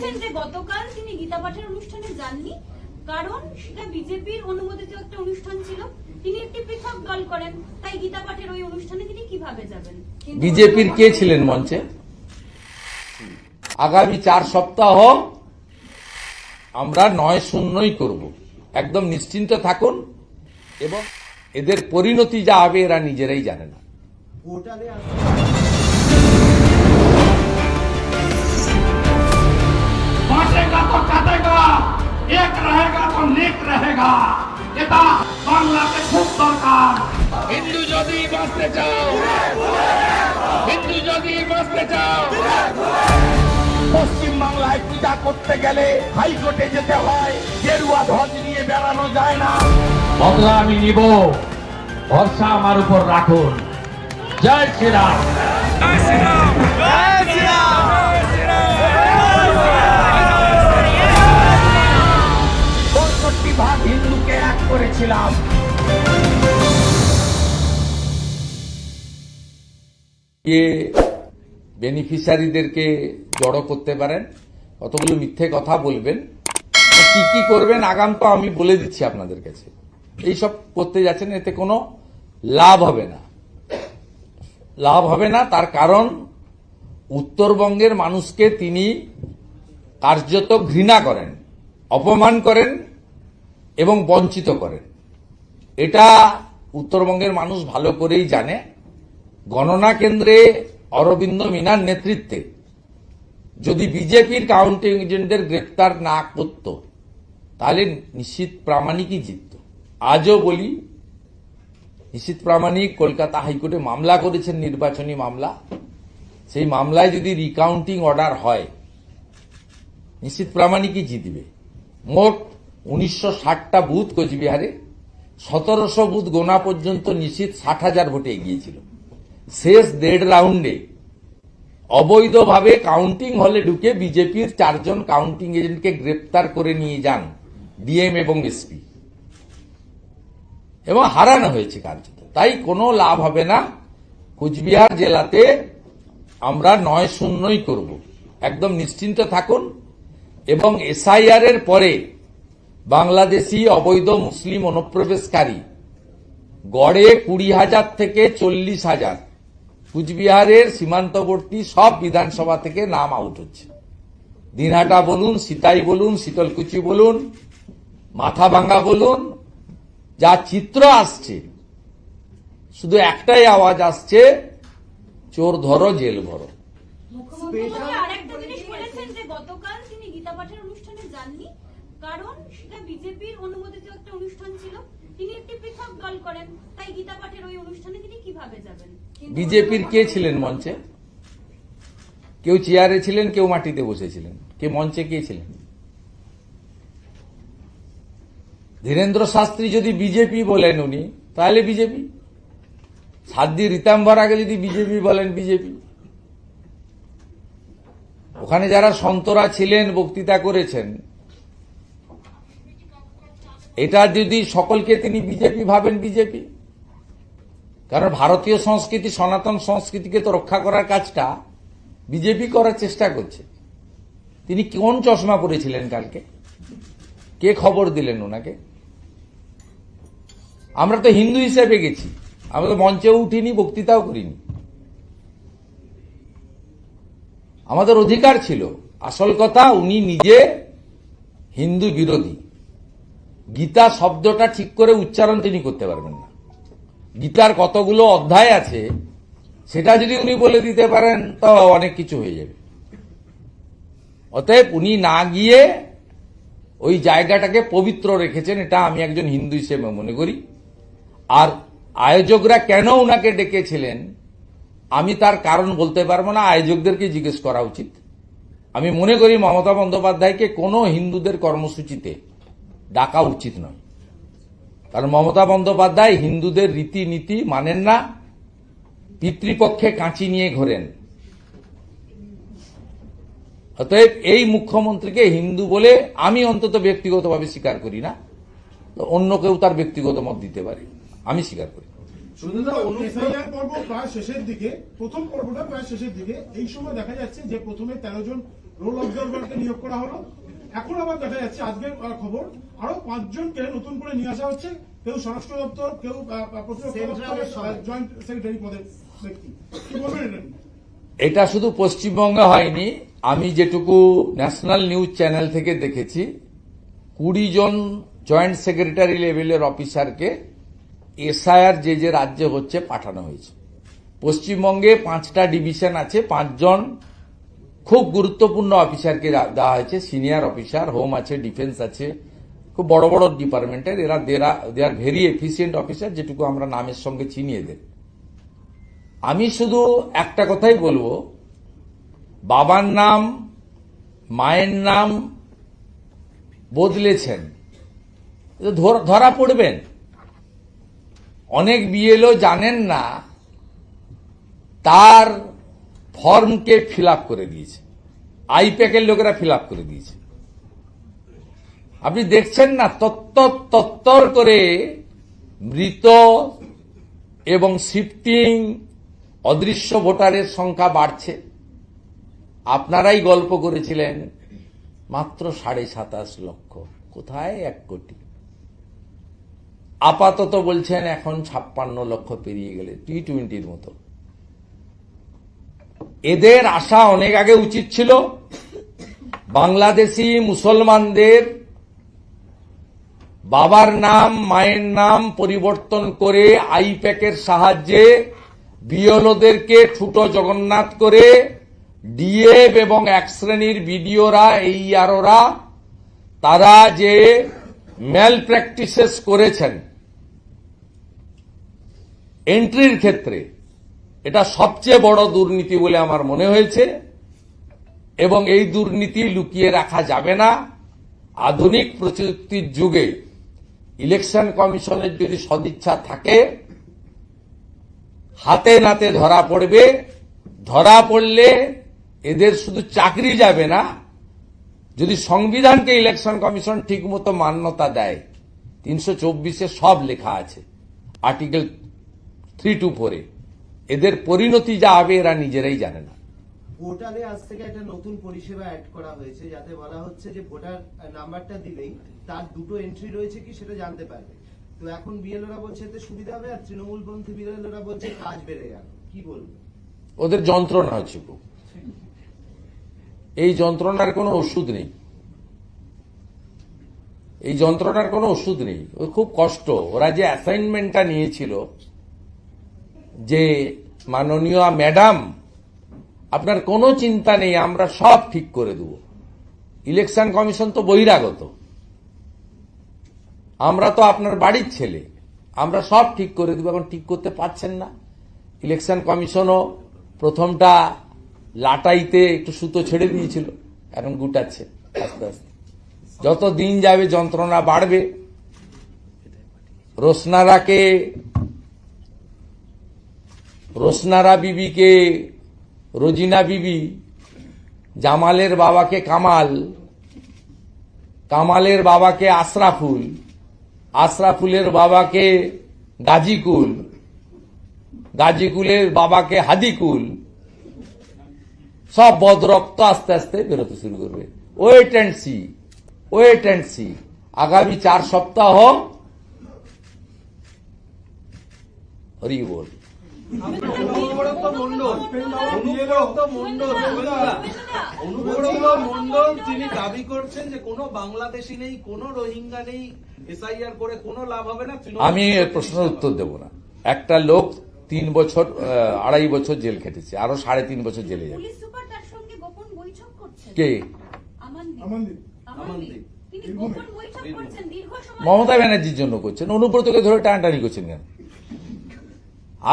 বলেছেন যে গতকাল তিনি গীতা পাঠের অনুষ্ঠানে যাননি, কারণ সেটা বিজেপির অনুমোদিত একটা অনুষ্ঠান ছিল। তিনি একটি পৃথক দল করেন, তাই গীতা পাঠের ওই অনুষ্ঠানে তিনি কিভাবে যাবেন? বিজেপির কে ছিলেন মঞ্চে? আগামী 4 সপ্তাহ আমরা 9-0 করব, একদম নিশ্চিন্ত থাকুন। এবং এদের পরিণতি যা হবে এরা নিজেরাই জানে না। बांटेगा तो काटेगा, एक रहेगा तो नेक रहेगा। এটা বাংলাতে খুব দরকার। হিন্দু যদি বাঁচতে চাও, হিন্দু যদি বাঁচতে চাও, পশ্চিম বাংলায় পূজা করতে গেলে হাইকোর্টে যেতে হয়, গেরুয়া ধ্বজ নিয়ে বেড়ানো যায় না। বদলা আমি নিব, ভরসা আমার উপর রাখুন। জয় শ্রীরাম। জয় শ্রীরাম। জয় শ্রীরাম। 65 ভাগ হিন্দুকে এক করেছিলাম। বেনিফিশিয়ারিদেরকে জড়ো করতে পারেন, কতগুলো মিথ্যে কথা বলবেন, কি কি করবেন আগাম তো আমি বলে দিচ্ছি আপনাদের কাছে। এইসব করতে যাচ্ছেন, এতে কোনো লাভ হবে না, লাভ হবে না। তার কারণ উত্তরবঙ্গের মানুষকে তিনি কার্যত ঘৃণা করেন, অপমান করেন এবং বঞ্চিত করেন। এটা উত্তরবঙ্গের মানুষ ভালো করেই জানে। গণনা কেন্দ্রে অরবিন্দ মিনার নেতৃত্বে যদি বিজেপির কাউন্টিং এজেন্টদের গ্রেপ্তার না করত, তাহলে নিশ্চিত প্রামাণিকই জিতত। আজও বলি, নিশ্চিত প্রামাণিক কলকাতা হাইকোর্টে মামলা করেছেন, নির্বাচনী মামলা। সেই মামলায় যদি রিকাউন্টিং অর্ডার হয়, নিশ্চিত প্রামাণিকই জিতবে। মোট 1960টা বুথ কোচবিহারে, 1700 বুথ গোনা পর্যন্ত নিশ্চিত 60,000 ভোটে এগিয়েছিল। শেষ 1.5 রাউন্ডে অবৈধভাবে কাউন্টিং হলে ঢুকে বিজেপির 4 জন কাউন্টিং এজেন্টকে গ্রেপ্তার করে নিয়ে যান ডিএম এবং এসপি, এবং হারানো হয়েছে কার্যত। তাই কোনো লাভ হবে না। কোচবিহার জেলাতে আমরা 9-0 করব, একদম নিশ্চিন্ত থাকুন। এবং এসআইআর এর পরে বাংলাদেশি অবৈধ মুসলিম অনুপ্রবেশকারী গড়ে 20,000 থেকে 40,000 কুচবিহারের সীমান্তবর্তী সব বিধানসভা থেকে নাম আউট হচ্ছে। দিনহাটা বলুন, সিতাই বলুন, শীতলকুচি বলুন, মাথাভাঙ্গা বলুন, যা চিত্র আসছে, শুধু একটাই আওয়াজ আসছে, চোর ধরো জেল ভরো। মুখ্যমন্ত্রী আরেকটা জিনিস বলেছেন যে গতকাল তিনি গীতা পাঠের অনুষ্ঠানে যাননি, কারণ সেটা বিজেপির অনুমোদিত একটা অনুষ্ঠান ছিল। তিনি একটি পৃথক দল করেন, তাই গীতা পাঠের ওই অনুষ্ঠানে তিনি কিভাবে যাবেন? বিজেপির কে ছিলেন মঞ্চে? কেউ চেয়ারে ছিলেন, কেউ মাটিতে বসেছিলেন, কে মঞ্চে কে ছিলেন? ধীরেন্দ্র শাস্ত্রী যদি বিজেপি বলেন উনি, তাহলে বিজেপি। সাধ্বী রীতাম্বর আগে যদি বিজেপি বলেন, বিজেপি। ওখানে যারা সন্তরা ছিলেন, বক্তৃতা করেছেন, এটা যদি সকলকে তিনি বিজেপি ভাবেন, বিজেপি। কারণ ভারতীয় সংস্কৃতি, সনাতন সংস্কৃতিকে তো রক্ষা করার কাজটা বিজেপি করার চেষ্টা করছে। তিনি কোন চশমা পরেছিলেন কালকে? কে খবর দিলেন ওনাকে? আমরা তো হিন্দু হিসেবে গেছি, আমরা তো মঞ্চেও উঠিনি, বক্তৃতাও করিনি। আমাদের অধিকার ছিল। আসল কথা, উনি নিজে হিন্দু বিরোধী। গীতা শব্দটা ঠিক করে উচ্চারণ তিনি করতে পারবেন না। গীতার কতগুলো অধ্যায় আছে সেটা যদি উনি বলে দিতে পারেন, তো অনেক কিছু হয়ে যাবে। অতএব উনি না গিয়ে ওই জায়গাটাকে পবিত্র রেখেছেন, এটা আমি একজন হিন্দু হিসেবে মনে করি। আর আয়োজকরা কেন উনাকে ডেকেছিলেন আমি তার কারণ বলতে পারবো না, আয়োজকদেরকে জিজ্ঞেস করা উচিত। আমি মনে করি মমতা বন্দ্যোপাধ্যায়কে কোনো হিন্দুদের কর্মসূচিতে ডাকা উচিত নয়। কারণ মমতা বন্দ্যোপাধ্যায় হিন্দুদের রীতিনীতি মানেন না, পিতৃপক্ষে কাঁচি নিয়ে ঘোরেন। অতএব এই মুখ্যমন্ত্রীকে হিন্দু বলে আমি অন্তত ব্যক্তিগতভাবে স্বীকার করি না। তো অন্য কেউ তার ব্যক্তিগত মত দিতে পারে, আমি স্বীকার করি। এসআইআর পর্ব প্রায় শেষের দিকে, প্রথম পর্বটা প্রায় শেষের দিকে। এই সময় দেখা যাচ্ছে যে প্রথমে 13 জন রোল অবজারভারকে নিয়োগ করা হলো। এখন আবার দেখা যাচ্ছে আজকের খবর আরো 5 জনকে নতুন করে নিয়ে আসা হচ্ছে, কেউ স্বরাষ্ট্র দপ্তর, কেউ প্রতিরক্ষা দপ্তরের জয়েন্ট সেক্রেটারি পদের ব্যক্তি। কি বলবেন এটা নিয়ে? এটা শুধু পশ্চিমবঙ্গে হয়নি, আমি যেটুকু ন্যাশনাল নিউজ চ্যানেল থেকে দেখেছি 20 জন জয়েন্ট সেক্রেটারি লেভেলের অফিসারকে এসআইআর যে রাজ্যে হচ্ছে পাঠানো হয়েছে। পশ্চিমবঙ্গে 5টা ডিভিশন আছে, 5 জন খুব গুরুত্বপূর্ণ অফিসারকে দেওয়া হয়েছে, সিনিয়র অফিসার, হোম আছে, ডিফেন্স আছে, খুব বড় বড় ডিপার্টমেন্টের। এরা দে আর ভেরি এফিসিয়েন্ট অফিসার, যেটুকু আমরা নামের সঙ্গে চিনি এদের। আমি শুধু একটা কথাই বলবো, বাবার নাম মায়ের নাম বদলেছেন, ধরা পড়বেন। অনেক বিএলও জানেন না তার ফর্মকে ফিল আপ করে দিয়েছে, আইপ্যাকের লোকেরা ফিল আপ করে দিয়েছে। আপনি দেখছেন না তত্তর করে মৃত এবং শিফটিং অদৃশ্য ভোটারের সংখ্যা বাড়ছে। আপনারাই গল্প করেছিলেন মাত্র 27.5 লক্ষ, কোথায় 1 কোটি। আপাতত বলছেন এখন 56 লক্ষ পেরিয়ে গেলে, T20 মতো। এদের আশা অনেক আগে উচিত ছিল। বাংলাদেশি মুসলমানদের বাবার নাম মায়ের নাম পরিবর্তন করে আইপ্যাকের সাহায্যে বিএলওদেরকে ঠুটো জগন্নাথ করে ডিএফ এবং 1 শ্রেণীর বিডিওরা, এইআরওরা তারা যে ম্যাল প্র্যাকটিসেস করেছেন এন্ট্রির ক্ষেত্রে, এটা সবচেয়ে বড় দুর্নীতি বলে আমার মনে হয়েছে। এবং এই দুর্নীতি লুকিয়ে রাখা যাবে না। আধুনিক প্রযুক্তির যুগে ইলেকশন কমিশনের যদি সদিচ্ছা থাকে, হাতে নাতে ধরা পড়বে। ধরা পড়লে এদের শুধু চাকরি যাবে না, যদি সংবিধানকে ইলেকশন কমিশন ঠিকমতো মান্যতা দেয়, 324-এ সব লেখা আছে, আর্টিকেল 324-এ, এদের পরিণতি যা হবে এরা নিজেরাই জানে না। পোর্টালে আজ থেকে একটা নতুন পরিষেবা অ্যাড করা হয়েছে, যাতে বলা হচ্ছে যে ভোটার নাম্বারটা দিলেই তার 2টো এন্ট্রি রয়েছে কি সেটা জানতে পারবে। তো এখন বিএলওরা বলছে এতে সুবিধা হবে, আর তৃণমূলপন্থী বিএলওরা বলছে কাজ বেড়ে গেল। কি বলবো? ওদের যন্ত্রণা হচ্ছে খুব। এই যন্ত্রণার কোনো ওষুধ নেই, এই যন্ত্রণার কোনো ওষুধ নেই। ওর খুব কষ্ট। ওরা যে অ্যাসাইনমেন্টটা নিয়েছিল যে মাননীয় ম্যাডাম আপনার কোনো চিন্তা নেই, আমরা সব ঠিক করে দেব। ইলেকশন কমিশন তো বহিরাগত, আমরা তো আপনার বাড়ির ছেলে, আমরা সব ঠিক করে দেব। এখন ঠিক করতে পারছেন না। ইলেকশন কমিশনও প্রথমটা লাটাইতে একটু সুতো ছেড়ে দিয়েছিল, এখন গুটাচ্ছে আস্তে আস্তে। যত দিন যাবে যন্ত্রণা বাড়বে। রোশনারা বিবিকে রোজিনা বিবি, জামালের বাবাকে কামাল, কামালের বাবাকে আশরাফুল, আশরাফুলের বাবাকে গাজীকুল, গাজীকুলের বাবাকে হাদিকুল, সব বদরক্ত আস্তে আস্তে বেরোতে শুরু করবে। Wait and see. আগামী 4 সপ্তাহ হরি বল। অনুব্রত মন্ডল তিনি দাবি করছেন যে কোনো বাংলাদেশি নেই, কোনো রোহিঙ্গা নেই, এসআইআর করে কোনো লাভ হবে না। আমি এর প্রশ্নের উত্তর দেব না। একটা লোক 3 বছর 2.5 বছর জেল খেটেছে, আরো 3.5 বছর জেলে যাবে। পুলিশ সুপার তার সঙ্গে গোপন বৈঠক করছেন। কে? আমানদীপ। তিনি গোপন বৈঠক করছেন দীর্ঘ সময়। মমতা ব্যানার্জির জন্য করছেন। অনুব্রতকে ধরে টানাটানি করছেন কেন?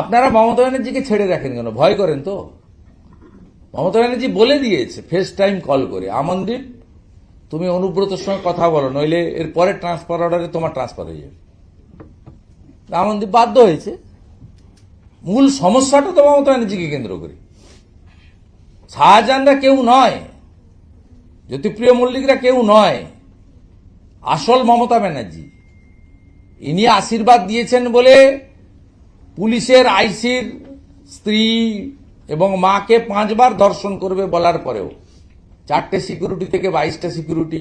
আপনারা মমতা ব্যানার্জিকে ছেড়ে রাখেন কেন? ভয় করেন তো? মমতা ব্যানার্জি বলে দিয়েছে ফেস টাইম কল করে, আমনদীপ তুমি অনুব্রতর সঙ্গে কথা বলো, নইলে এর পরে ট্রান্সফার অর্ডারে তোমার ট্রান্সফার হয়ে যাবে। আমনদীপ বাধ্য হয়েছে। মূল সমস্যাটা তো মমতা ব্যানার্জিকে কেন্দ্র করে। শাহজাহানরা কেউ নয়, জ্যোতিপ্রিয় মল্লিকরা কেউ নয়, আসল মমতা ব্যানার্জি। ইনি আশীর্বাদ দিয়েছেন বলে পুলিশের আইসির স্ত্রী এবং মাকে 5 বার ধর্ষণ করবে বলার পরেও 4টে সিকিউরিটি থেকে 22টা সিকিউরিটি,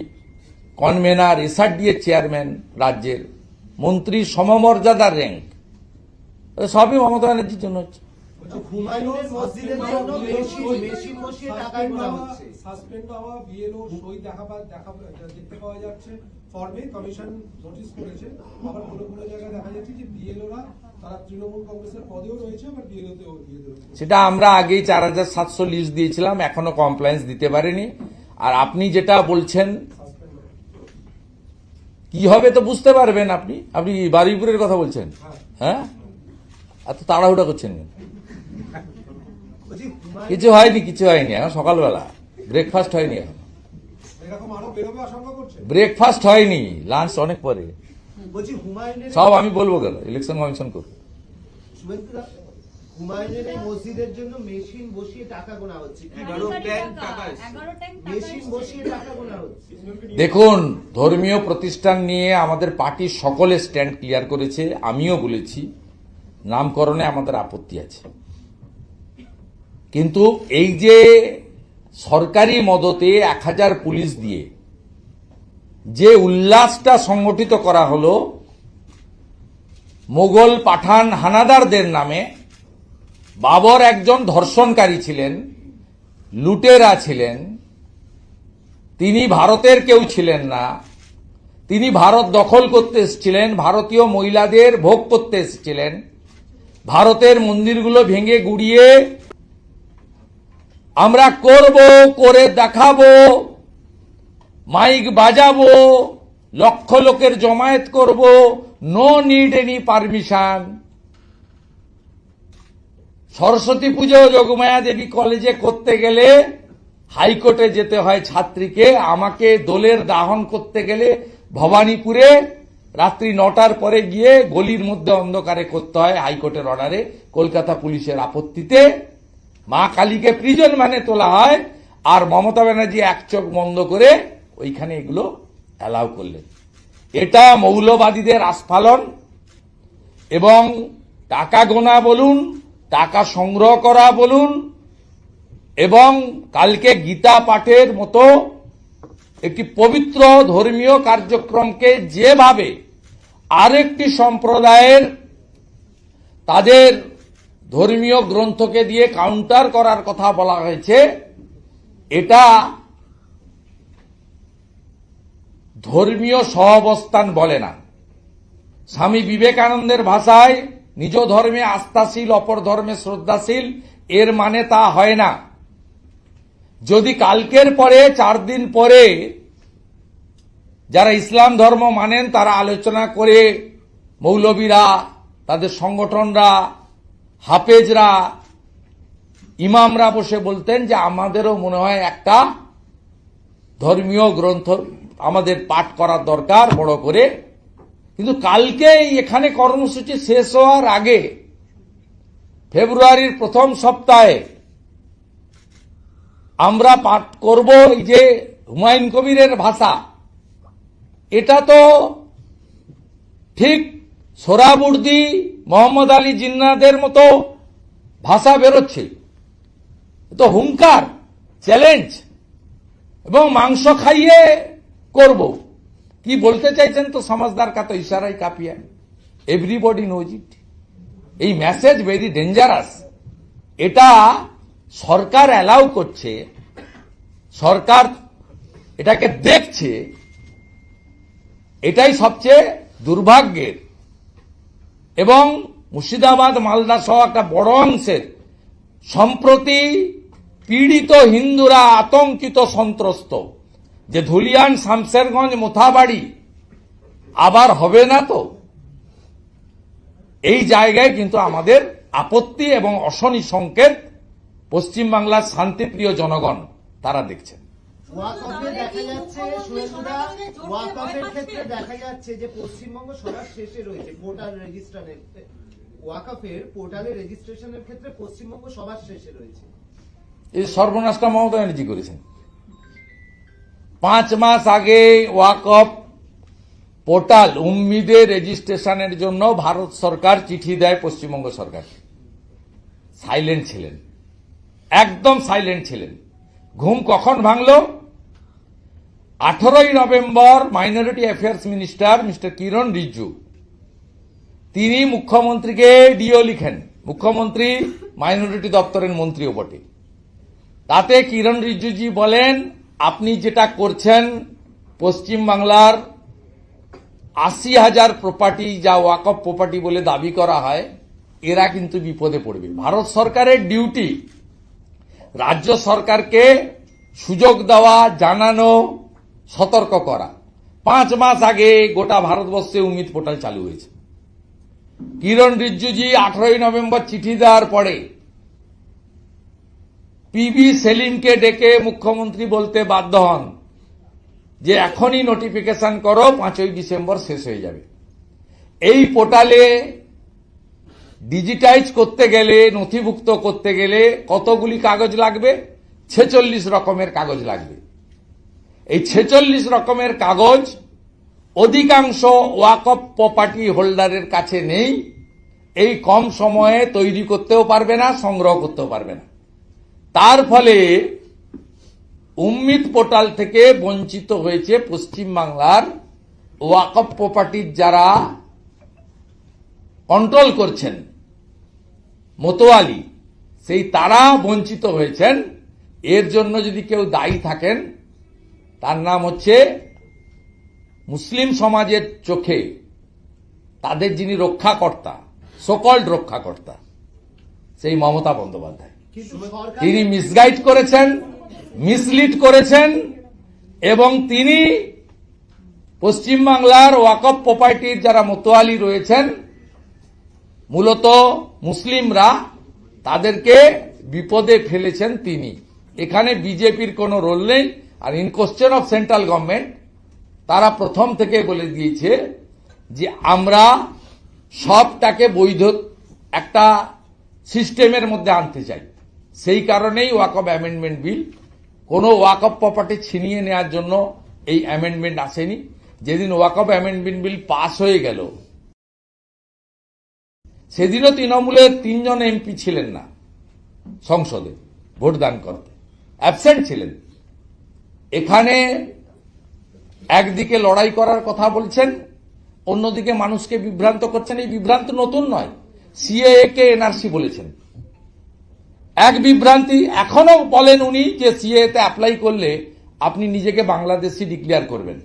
কনভেনার, এসআরডি এর চেয়ারম্যান, রাজ্যের মন্ত্রী, সমমর্যাদার র্যাঙ্ক, সবই মমতা ব্যানার্জির জন্য হচ্ছে। হুমায়ুনের মসজিদের জন্য মেশিন বসিয়ে টাকা গোনা হচ্ছে। সাসপেন্ড হওয়া বিএলও সই দেখতে পাওয়া যাচ্ছে ফর্মে, কমিশন নোটিশ করেছে। আবার কোনো কোনো জায়গায় দেখা যাচ্ছে যে বিএলওরা তারা তৃণমূল কংগ্রেসের পদেও রয়েছে, আবার বিএলওতেও দিয়ে দেবে। সেটা আমরা আগেই 4700 লিস্ট দিয়েছিলাম, এখনো কমপ্লায়েন্স দিতে পারেনি। আর আপনি যেটা বলছেন কি হবে তো বুঝতে পারবেন আপনি। আপনি বারুইপুরের কথা বলছেন? হ্যাঁ, এত তাড়াহুড়া করছেন কেন? কিছু হয়নি এখন সকালবেলা ব্রেকফাস্ট হয়নি, এখন এরকম আরো বেরোবে আশঙ্কা করছে। ব্রেকফাস্ট হয়নি, লাঞ্চ অনেক পরে। বলছি হুমায়ুনের সব আমি বলবো কেন, ইলেকশন কমিশন করুন। শুভেন্দুদা, হুমায়ুনের এই মসজিদের জন্য মেশিন বসিয়ে টাকা গোনা হচ্ছে। কি 11 ট্যাঙ্ক টাকা টাকা এসছে। 11 ট্যাঙ্ক টাকা মেশিন এসছে। বসিয়ে টাকা গোনা হচ্ছে। দেখুন, ধর্মীয় প্রতিষ্ঠান নিয়ে আমাদের পার্টির সকলে স্ট্যান্ড ক্লিয়ার করেছে, আমিও বলেছি নামকরণে আমাদের আপত্তি আছে, কিন্তু এই যে সরকারি মদতে 1000 পুলিশ দিয়ে যে উল্লাসটা সংগঠিত করা হলো মোগল পাঠান হানাদারদের নামে, বাবর একজন ধর্ষণকারী ছিলেন, লুটেরা ছিলেন, তিনি ভারতের কেউ ছিলেন না, তিনি ভারত দখল করতে এসেছিলেন, ভারতীয় মহিলাদের ভোগ করতে এসেছিলেন, ভারতের মন্দিরগুলো ভেঙে গুড়িয়ে আমরা করে দেখাবো, মাইক বাজাবো, লক্ষ লোকের জমায়েত করব, no need any permission. Saraswati Puja Yogamaya দেবী কলেজে করতে গেলে হাইকোর্টে যেতে হয় ছাত্রীকে, আমাকে দোলের দাহন করতে গেলে ভবানীপুরে রাত্রি 9টার পরে গিয়ে গলির মধ্যে অন্ধকারে করতে হয় হাইকোর্টের অর্ডারে, কলকাতা পুলিশের আপত্তিতে। মা কালীকে প্রিজন মানে তোলা হয়, আর মমতা ব্যানার্জি এক চোখ বন্ধ করে ওইখানে এগুলো অ্যালাউ করলেন। এটা মৌলবাদীদের আস্ফালন এবং টাকা গোনা বলুন, টাকা সংগ্রহ করা বলুন, এবং কালকে গীতা পাঠের মতো একটি পবিত্র ধর্মীয় কার্যক্রমকে যেভাবে আরেকটি সম্প্রদায়ের তাদের ধর্মীয় গ্রন্থকে দিয়ে কাউন্টার করার কথা বলা হয়েছে, এটা ধর্মীয় সহাবস্থান বলে না। স্বামী বিবেকানন্দের ভাষায় নিজ ধর্মে আস্থাশীল, অপর ধর্মে শ্রদ্ধাশীল, এর মানে তা হয় না। যদি কালকের পরে 4 দিন পরে যারা ইসলাম ধর্ম মানেন তারা আলোচনা করে, মৌলবীরা, তাদের সংগঠনরা, হাফেজরা, ইমামরা বসে বলতেন যে আমাদেরও মনে হয় একটা ধর্মীয় গ্রন্থ আমাদের পাঠ করার দরকার বড় করে, কিন্তু কালকে এখানে কর্মসূচি শেষ হওয়ার আগে ফেব্রুয়ারির প্রথম সপ্তাহে আমরা পাঠ করব এই যে হুমায়ুন কবিরের ভাষা। এটা তো ঠিক সোহরাবুর্দি, মোহাম্মদ আলী জিন্নাহদের মতো ভাষা বেরোচ্ছে, তো হুঙ্কার, চ্যালেঞ্জ এবং মাংস খাইয়ে করব। কি বলতে চাইছেন তো সমাজদার কা তো ইশারাই কাপিয়া, এভরিবডি নোজ ইট। এই মেসেজ ভেরি ডেঞ্জারাস। এটা সরকার অ্যালাউ করছে, সরকার এটাকে দেখছে, এটাই সবচেয়ে দুর্ভাগ্যের। এবং মুর্শিদাবাদ, মালদা সহ একটা বড় অংশের সম্প্রতি পীড়িত হিন্দুরা আতঙ্কিত, সন্ত্রস্ত, যে ধুলিয়ান, শামশেরগঞ্জ, মোথাবাড়ি আবার হবে না তো। এই জায়গায় কিন্তু আমাদের আপত্তি এবং অশনি সংকেত পশ্চিমবাংলার শান্তিপ্রিয় জনগণ তারা দেখছেন। ওয়াকফে দেখা যাচ্ছে, শুভেন্দুদা, ওয়াকফের ক্ষেত্রে দেখা যাচ্ছে যে পশ্চিমবঙ্গ সবার শেষে রয়েছে পোর্টাল রেজিস্ট্রেশনের। ওয়াকফের পোর্টালে রেজিস্ট্রেশনের ক্ষেত্রে পশ্চিমবঙ্গ সবার শেষে রয়েছে। এই সর্বনাশটা মমতা ব্যানার্জি করেছেন। 5 মাস আগে ওয়াকফ পোর্টাল উম্মিদের রেজিস্ট্রেশনের জন্য ভারত সরকার চিঠি দেয় পশ্চিমবঙ্গ সরকার। সাইলেন্ট ছিলেন, একদম সাইলেন্ট ছিলেন। ঘুম কখন ভাঙল? 18ই November minority affairs minister mister Kiren Rijiju তিনি মুখ্যমন্ত্রীকে ডিও লিখেন। মুখ্যমন্ত্রী মাইনরিটি দপ্তরের মন্ত্রীও বটে। তাতে কিরণ রিজিজুজি বলেন, আপনি যেটা করছেন পশ্চিম বাংলার 80,000 প্রপার্টি যা ওয়াকফ প্রপার্টি বলে দাবি করা হয়, এরা কিন্তু বিপদে পড়বে। ভারত সরকারের ডিউটি রাজ্য সরকারকে সুযোগ দেওয়া, জানানো, সতর্ক করা। 5 মাস আগে গোটা ভারতবর্ষে উমিদ পোর্টাল চালু হয়েছে। কিরণ রিজিজুজি 18ই নভেম্বর চিঠি দেওয়ার পরে পিবি সেলিমকে ডেকে মুখ্যমন্ত্রী বলতে বাধ্য হন যে এখনই নোটিফিকেশন করো, 5ই ডিসেম্বর শেষ হয়ে যাবে। এই পোর্টালে ডিজিটাইজ করতে গেলে, নথিভুক্ত করতে গেলে কতগুলি কাগজ লাগবে? 46 রকমের কাগজ লাগবে। এই 46 রকমের কাগজ অধিকাংশ ওয়াকফ প্রপার্টি হোল্ডারের কাছে নেই। এই কম সময়ে তৈরি করতেও পারবে না, সংগ্রহ করতেও পারবে না। তার ফলে উম্মিদ পোর্টাল থেকে বঞ্চিত হয়েছে পশ্চিমবাংলার ওয়াকফ প্রপার্টির যারা কন্ট্রোল করছেন, মোতোয়ালি, সেই তারা বঞ্চিত হয়েছেন। এর জন্য যদি কেউ দায়ী থাকেন, তার নাম হচ্ছে মুসলিম সমাজের চোখে তাদের যিনি রক্ষাকর্তা, সকল্ড রক্ষাকর্তা, সেই মমতা বন্দ্যোপাধ্যায়। কিন্তু সরকার তিনি মিসগাইড করেছেন, মিসলিড করেছেন, এবং তিনি পশ্চিমবাংলার ওয়াকফ প্রপার্টির যারা মোতোয়ালি রয়েছেন, মূলত মুসলিমরা, তাদেরকে বিপদে ফেলেছেন তিনি। এখানে বিজেপির কোনো রোল নেই। আর in question of central government, তারা প্রথম থেকে বলে দিয়েছে যে আমরা সবটাকে বৈধ একটা সিস্টেমের মধ্যে আনতে চাই। সেই কারণেই ওয়াকফ অ্যামেন্ডমেন্ট বিল, কোনো ওয়াকফ প্রপার্টি ছিনিয়ে নেওয়ার জন্য এই অ্যামেন্ডমেন্ট আসেনি। যেদিন ওয়াকফ অ্যামেন্ডমেন্ট বিল পাস হয়ে গেল, সেদিনও তৃণমূলের 3 জন এমপি ছিলেন না সংসদে ভোটদান করতে, অ্যাবসেন্ট ছিলেন। এখানে একদিকে লড়াই করার কথা বলছেন, অন্যদিকে মানুষকে বিভ্রান্ত করছেন। এই বিভ্রান্ত নতুন নয়, সিএএ কে এনআরসি বলেছেন। এক বিভ্রান্তি এখনো বলেন উনি যে সিএএ তে অ্যাপ্লাই করলে আপনি নিজেকে বাংলাদেশি ডিক্লেয়ার করবেন।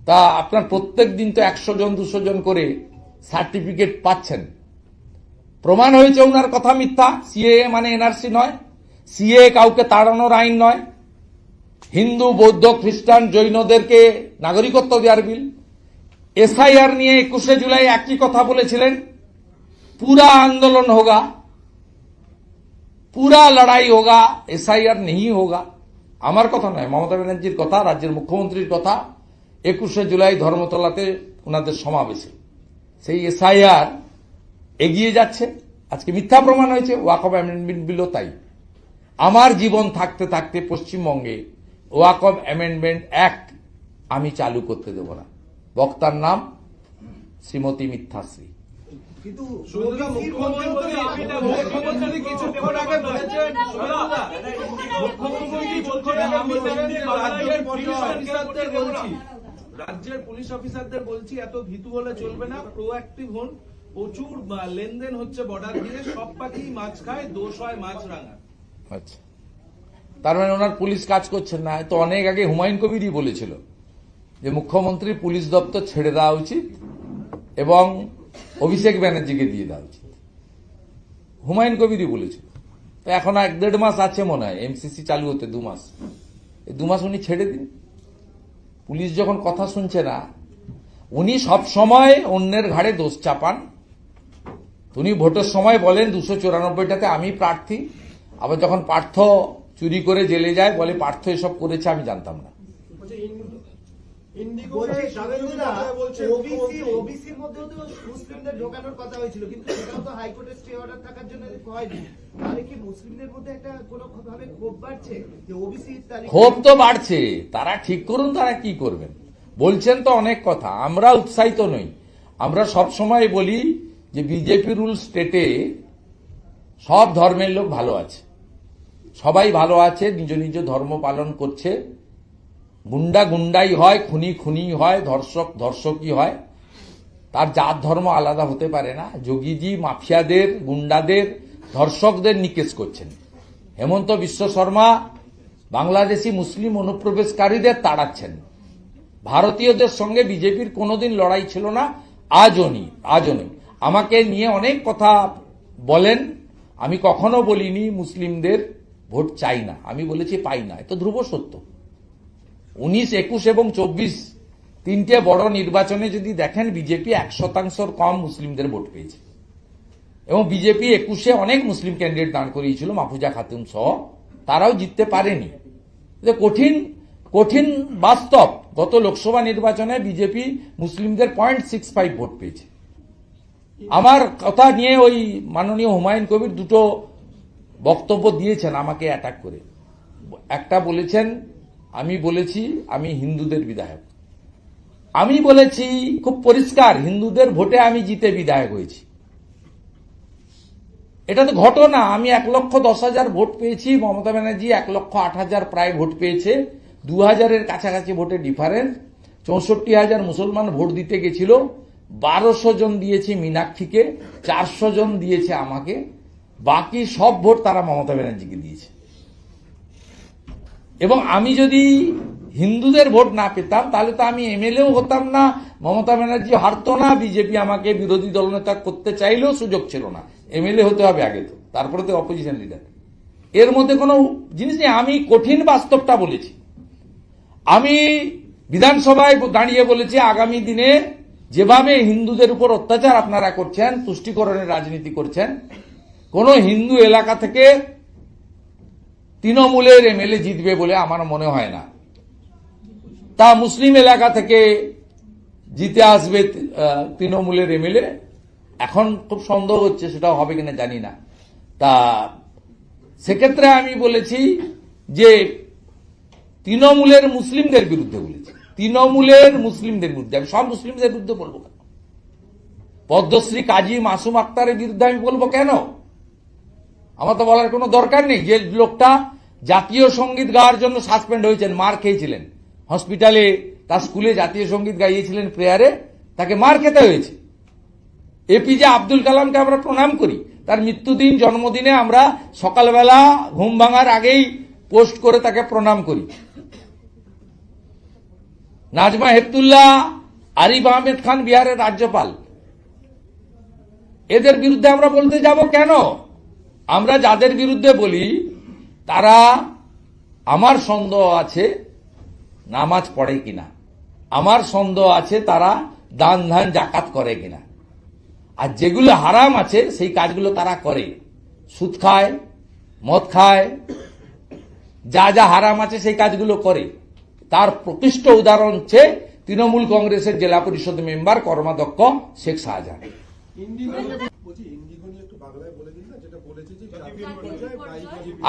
তা আপনার প্রত্যেক দিন তো 100 জন 200 জন করে সার্টিফিকেট পাচ্ছেন। প্রমাণ হয়েছে ওনার কথা মিথ্যা। সিএএ মানে এনআরসি নয়, সিএএ কাউকে তাড়ানোর আইন নয়। হিন্দু, বৌদ্ধ, খ্রিস্টান, জৈনদেরকে নাগরিকত্ব দেওয়ার বিল। এসআইআর নিয়ে 21শে জুলাই একই কথা বলেছিলেন, पूरा आंदोलन होगा, पूरा लड़ाई होगा, एसआईआर नहीं होगा। আমার কথা নয়, মমতা ব্যানার্জির কথা, রাজ্যের মুখ্যমন্ত্রীর কথা। 21শে জুলাই ধর্মতলাতে ওনাদের সমাবেশে সেই এসআইআর এগিয়ে যাচ্ছে। আজকে মিথ্যা প্রমাণ হয়েছে। ওয়াকফ অ্যামেন্ডমেন্ট বিলও তাই। আমার জীবন থাকতে থাকতে পশ্চিমবঙ্গে ওয়াকফ অ্যামেন্ডমেন্ট অ্যাক্ট আমি চালু করতে দেব না। বক্তার নাম শ্রীমতী মিথ্যাশ্রী। কিন্তু মুখ্যমন্ত্রী কিছুক্ষণ আগে বলেছেন, রাজ্যের পুলিশ অফিসারদের বলছি এত ভীতু হলে চলবে না, প্রোঅ্যাক্টিভ হন। প্রচুর লেনদেন হচ্ছে বর্ডার দিয়ে, সব পাখি মাছ খায়, দোষ হয় মাছরাঙা। আচ্ছা, তার মানে ওনার পুলিশ কাজ করছেন না। তো অনেক আগে হুমায়ুন কবিরই বলেছিল যে মুখ্যমন্ত্রী পুলিশ দপ্তর ছেড়ে দেওয়া উচিত এবং অভিষেক ব্যানার্জিকে দিয়ে দেওয়া উচিত। হুমায়ুন কবিরই বলেছিল। তো এখন 1-1.5 মাস আছে মনে হয় এমসিসি চালু হতে, 2 মাস। এই 2 মাস উনি ছেড়ে দিন। পুলিশ যখন কথা শুনছে না, উনি সব সময় অন্যের ঘাড়ে দোষ চাপান। উনি ভোটের সময় বলেন 294টাতে আমি প্রার্থী, আবার যখন পার্থ চুরি করে জেলে যায় বলে পার্থ এসব করেছে, আমি জানতাম না। ওবিসির মধ্যেও তো মুসলিমদের ঢোকানোর কথা হয়েছিল, কিন্তু সেটাও তো হাইকোর্টের স্টে অর্ডার থাকার জন্য হয়নি। তাহলে কি মুসলিমদের মধ্যে একটা কোনো ভাবে ক্ষোভ বাড়ছে যে ওবিসি? ক্ষোভ তো বাড়ছে, তারা ঠিক করুন তারা কি করবেন। বলছেন তো অনেক কথা, আমরা উৎসাহিত নই। আমরা সব সময় বলি যে বিজেপি রুল স্টেটে সব ধর্মের লোক ভালো আছে, সবাই ভালো আছে, নিজ নিজ ধর্ম পালন করছে। গুন্ডা গুন্ডাই হয়, খুনি খুনি হয়, ধর্ষক ধর্ষকই হয়। তার জাত ধর্ম আলাদা হতে পারে না। যোগীজি মাফিয়াদের, গুন্ডাদের, ধর্ষকদের নিকেশ করছেন। হেমন্ত বিশ্ব শর্মা বাংলাদেশি মুসলিম অনুপ্রবেশকারীদের তাড়াচ্ছেন। ভারতীয়দের সঙ্গে বিজেপির কোনোদিন লড়াই ছিল না, আজও নেই। আমাকে নিয়ে অনেক কথা বলেন, আমি কখনো বলিনি মুসলিমদের ভোট চাই না, আমি বলেছি পাই না। এত ধ্রুব সত্য। 19, 21 এবং 24 তিনটে বড় নির্বাচনে যদি দেখেন, বিজেপি 1% কম মুসলিমদের ভোট পেয়েছে। এবং বিজেপি 21-এ অনেক মুসলিম ক্যান্ডিডেট দাঁড় করিয়েছিল, মাহফুজা খাতুন সহ, তারাও জিততে পারেনি। কঠিন বাস্তব। গত লোকসভা নির্বাচনে বিজেপি মুসলিমদের 0.65 ভোট পেয়েছে। আমার কথা নিয়ে ওই মাননীয় হুমায়ুন কবির দুটো বক্তব্য দিয়েছেন আমাকে অ্যাটাক করে। একটা বলেছেন, আমি বলেছি আমি হিন্দুদের বিধায়ক। আমি বলেছি খুব পরিষ্কার, হিন্দুদের ভোটে আমি জিতে বিধায়ক হয়েছি। এটা তো ঘটনা। আমি 1,10,000 ভোট পেয়েছি, মমতা ব্যানার্জি 1,08,000 প্রায় ভোট পেয়েছে। 2,000-এর কাছাকাছি ভোটে ডিফারেন্স। 64,000 মুসলমান ভোট দিতে গেছিল। 1,200 জন দিয়েছে মীনাক্ষীকে, 400 জন দিয়েছে আমাকে, বাকি সব ভোট তারা মমতা ব্যানার্জিকে দিয়েছে। এবং আমি যদি হিন্দুদের ভোট না পেতাম, তাহলে তো আমি এমএলএও হতাম না, মমতা ব্যানার্জি হারতো না, বিজেপি আমাকে বিরোধী দলনেতা করতে চাইলেও সুযোগ ছিল না। এমএলএ হতে হবে আগে, তো তারপরে তো অপোজিশন লিডার। এর মধ্যে কোনো জিনিস নেই। আমি কঠিন বাস্তবটা বলেছি। আমি বিধানসভায় দাঁড়িয়ে বলেছি, আগামী দিনে যেভাবে হিন্দুদের উপর অত্যাচার আপনারা করছেন, তুষ্টিকরণের রাজনীতি করছেন, কোন হিন্দু এলাকা থেকে তৃণমূলের এমএলএ জিতবে বলে আমার মনে হয় না। তা মুসলিম এলাকা থেকে জিতে আসবে তৃণমূলের এমএলএ, এখন খুব সন্দেহ হচ্ছে সেটাও হবে কিনা জানি না। তা সেক্ষেত্রে আমি বলেছি যে তৃণমূলের মুসলিমদের বিরুদ্ধে বলেছি, তৃণমূলের মুসলিমদের বিরুদ্ধে। আমি সব মুসলিমদের বিরুদ্ধে বলবো কেন? পদ্মশ্রী কাজী মাসুম আক্তারের বিরুদ্ধে আমি বলবো কেন? আমার তো বলার কোনো দরকার নেই। যে লোকটা জাতীয় সঙ্গীত গাওয়ার জন্য সাসপেন্ড হয়েছেন, মার খেয়েছিলেন হসপিটালে, তার স্কুলে জাতীয় সঙ্গীত গাইয়েছিলেন প্রেয়ারে, তাকে মার খেতে হয়েছে। এপিজে আব্দুল কালামকে আমরা প্রণাম করি, তার মৃত্যুদিন, জন্মদিনে আমরা সকালবেলা ঘুম ভাঙার আগেই পোস্ট করে তাকে প্রণাম করি। নাজমা হেপতুল্লাহ, আরিফ আহমেদ খান বিহারের রাজ্যপাল, এদের বিরুদ্ধে আমরা বলতে যাব কেন? আমরা যাদের বিরুদ্ধে বলি তারা, আমার সন্দেহ আছে নামাজ পড়ে কিনা, আমার সন্দেহ আছে তারা দান ধান জাকাত করে কিনা, আর যেগুলো হারাম আছে সেই কাজগুলো তারা করে, সুদ খায়, মদ খায়, যা যা হারাম আছে সেই কাজগুলো করে। তার প্রকৃষ্ট উদাহরণ হচ্ছে তৃণমূল কংগ্রেসের জেলা পরিষদ মেম্বার কর্মাধ্যক্ষ শেখ শাহজাহান।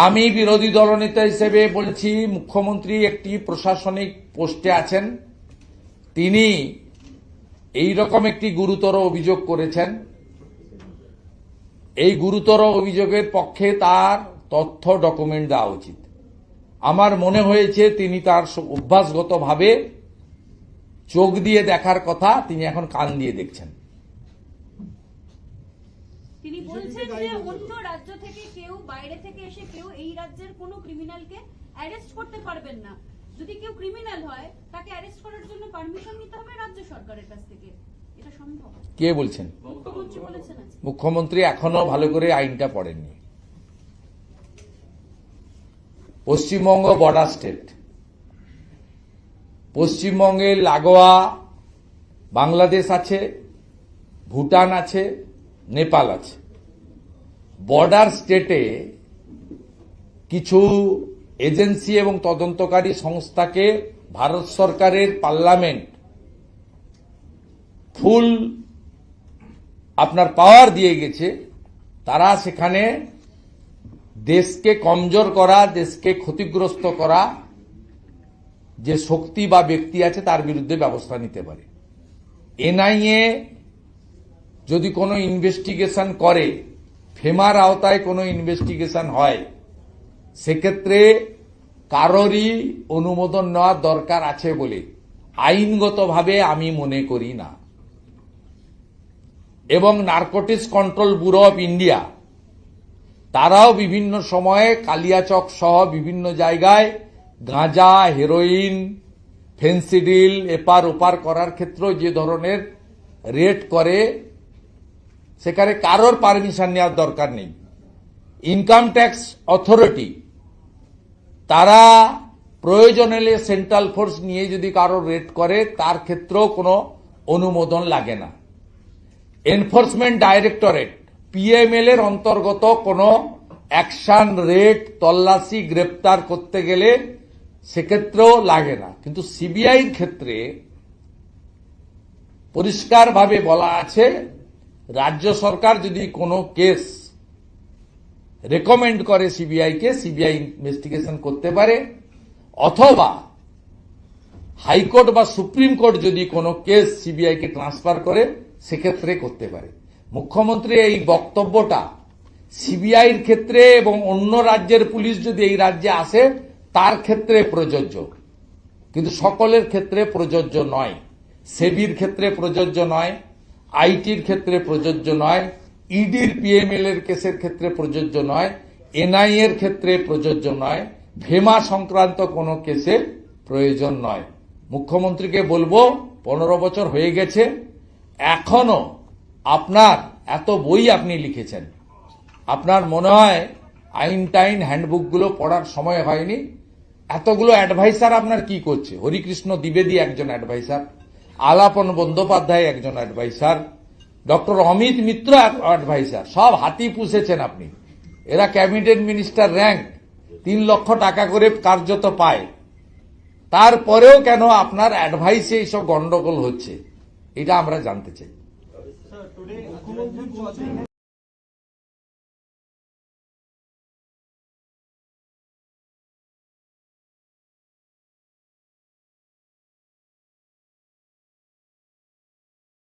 আমি বিরোধী দলনেতা হিসেবে বলছি, মুখ্যমন্ত্রী একটি প্রশাসনিক পোস্টে আছেন, তিনি এই রকম একটি গুরুতর অভিযোগ করেছেন। এই গুরুতর অভিযোগের পক্ষে তার তথ্য ডকুমেন্ট দেওয়া উচিত। আমার মনে হয়েছে তিনি তার অভ্যাসগতভাবে চোখ দিয়ে দেখার কথা, তিনি এখন কান দিয়ে দেখছেন। তিনি বলছেন যে অন্য রাজ্য থেকে কেউ, বাইরে থেকে এসে কেউ এই রাজ্যের কোনো ক্রিমিনালকে অ্যারেস্ট করতে পারবেন না। যদি কেউ ক্রিমিনাল হয় তাকে অ্যারেস্ট করার জন্য পারমিশন নিতে হবে রাজ্য সরকারের কাছ থেকে। এটা সম্ভব? কে বলছেন? মুখ্যমন্ত্রী বলেছেন। মুখ্যমন্ত্রী এখনো ভালো করে আইনটা পড়েননি। পশ্চিমবঙ্গ বর্ডার স্টেট, পশ্চিমবঙ্গের লাগোয়া বাংলাদেশ আছে, ভুটান আছে, নেপাল আছে। বর্ডার স্টেটে কিছু এজেন্সি এবং তদন্তকারী সংস্থাকে ভারত সরকারের পার্লামেন্ট ফুল আপনার পাওয়ার দিয়ে গেছে। তারা সেখানে দেশকে কমজোর করা, দেশকে ক্ষতিগ্রস্ত করা যে শক্তি বা ব্যক্তি আছে তার বিরুদ্ধে ব্যবস্থা নিতে পারে। এনআইএ যদি কোনো ইনভেস্টিগেশন করে, ফেমার আওতায় কোনো ইনভেস্টিগেশন হয়, সেক্ষেত্রে কারোরই অনুমোদন নেওয়ার দরকার আছে বলে আইনগতভাবে আমি মনে করি না। এবং narcotics control bureau of India তারাও বিভিন্ন সময়ে কালিয়াচক সহ বিভিন্ন জায়গায় গাঁজা, হেরোইন, ফেন্সিডিল এপার ওপার করার ক্ষেত্রে যে ধরনের রেড করে সেখানে কারোর পারমিশন নেওয়ার দরকার নেই। ইনকাম ট্যাক্স অথরিটি তারা প্রয়োজন হলে সেন্ট্রাল ফোর্স নিয়ে যদি কারোর রেড করে তার ক্ষেত্রেও কোনো অনুমোদন লাগে না। এনফোর্সমেন্ট ডাইরেক্টরেট পিএমএল এর অন্তর্গত কোনো অ্যাকশন, রেড, তল্লাশি, গ্রেপ্তার করতে গেলে সেক্ষেত্রেও লাগে না। কিন্তু সিবিআইর ক্ষেত্রে পরিষ্কারভাবে বলা আছে রাজ্য সরকার যদি কোনো কেস রেকমেন্ড করে সিবিআইকে, সিবিআই ইনভেস্টিগেশন করতে পারে, অথবা হাইকোর্ট বা সুপ্রিম কোর্ট যদি কোনো কেস সিবিআইকে ট্রান্সফার করে সেক্ষেত্রে করতে পারে। মুখ্যমন্ত্রী এই বক্তব্যটা সিবিআইর ক্ষেত্রে এবং অন্য রাজ্যের পুলিশ যদি এই রাজ্যে আসে তার ক্ষেত্রে প্রযোজ্য, কিন্তু সকলের ক্ষেত্রে প্রযোজ্য নয়। সেবির ক্ষেত্রে প্রযোজ্য নয়, আইটির ক্ষেত্রে প্রযোজ্য নয়, ইডির পিএমএল এর কেসের ক্ষেত্রে প্রযোজ্য নয়, এনআই এর ক্ষেত্রে প্রযোজ্য নয়, ভেমা সংক্রান্ত কোনো কেসে প্রয়োজন নয়। মুখ্যমন্ত্রীকে বলবো 15 বছর হয়ে গেছে, এখনো আপনার এত বই আপনি লিখেছেন, আপনার মনে হয় আইন টাইন হ্যান্ডবুকগুলো পড়ার সময় হয়নি। এতগুলো অ্যাডভাইসার আপনার কি করছে? হরিকৃষ্ণ দ্বিবেদী একজন অ্যাডভাইসার, আলাপন বন্দ্যোপাধ্যায় একজন adviser, doctor Amit Mitra adviser, সব হাতি পুষেছেন আপনি। এরা ক্যাবিনেট মিনিস্টার র্যাঙ্ক, 3 লক্ষ টাকা করে কার্যত পায়। তারপরেও কেন আপনার অ্যাডভাইসে এইসব গন্ডগোল হচ্ছে এটা আমরা জানতে চাই।